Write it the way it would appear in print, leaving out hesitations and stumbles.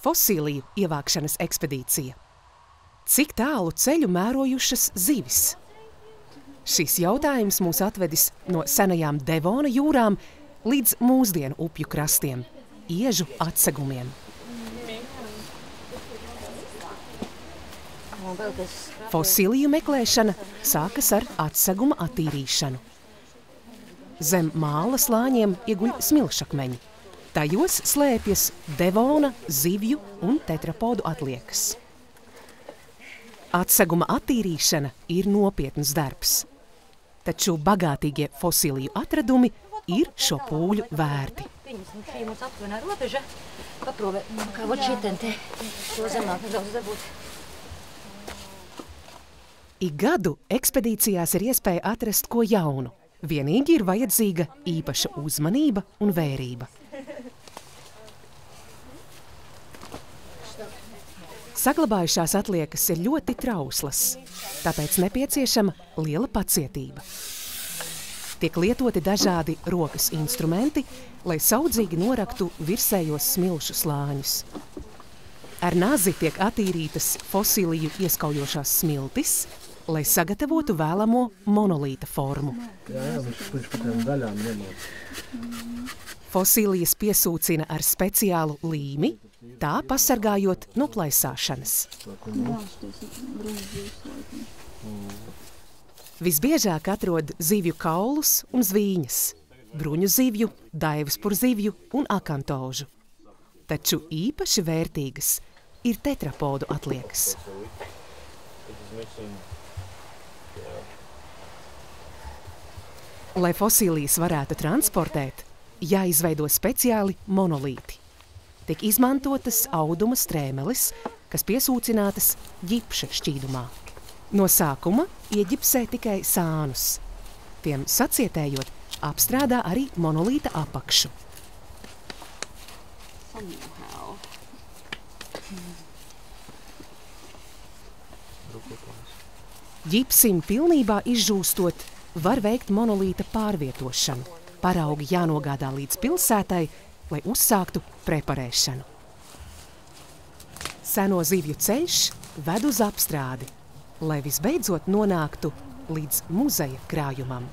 Fosīliju ievākšanas ekspedīcija. Cik tālu ceļu mērojušas zivis? Šis jautājums mūs atvedis no senajām Devona jūrām līdz mūsdienu upju krastiem, iežu atsegumiem. Fosīliju meklēšana sākas ar atseguma attīrīšanu. Zem māla slāņiem ieguļ smilšakmeņi. Tajos slēpjas Devona, zivju un tetrapodu atliekas. Atseguma attīrīšana ir nopietns darbs, taču bagātīgie fosīliju atradumi ir šo pūļu vērti. Ik gadu ekspedīcijās ir iespēja atrast ko jaunu. Vienīgi ir vajadzīga īpaša uzmanība un vērība. Saglabājušās atliekas ir ļoti trauslas, tāpēc nepieciešama liela pacietība. Tiek lietoti dažādi rokas instrumenti, lai saudzīgi noraktu virsējos smilšu slāņus. Ar nazi tiek attīrītas fosīliju ieskaujošās smiltis, lai sagatavotu vēlamo monolīta formu. Fosīlijas piesūcina ar speciālu līmi, tā pasargājot no plaisāšanas. Visbiežāk atrod zivju kaulus un zvīņas, bruņu zivju, daivaspuru un akantožu. Taču īpaši vērtīgas ir tetrapodu atliekas. Lai fosīlijas varētu transportēt, jāizveido speciāli monolīti. Tiek izmantotas auduma strēmelis, kas piesūcinātas ģipša šķīdumā. No sākuma ieģipsē tikai sānus. Tiem sacietējot, apstrādā arī monolīta apakšu. Ģipsim pilnībā izžūstot, var veikt monolīta pārvietošanu. Paraugi jānogādā līdz pilsētai, lai uzsāktu preparēšanu. Seno zivju ceļš ved uz apstrādi, lai visbeidzot nonāktu līdz muzeja krājumam.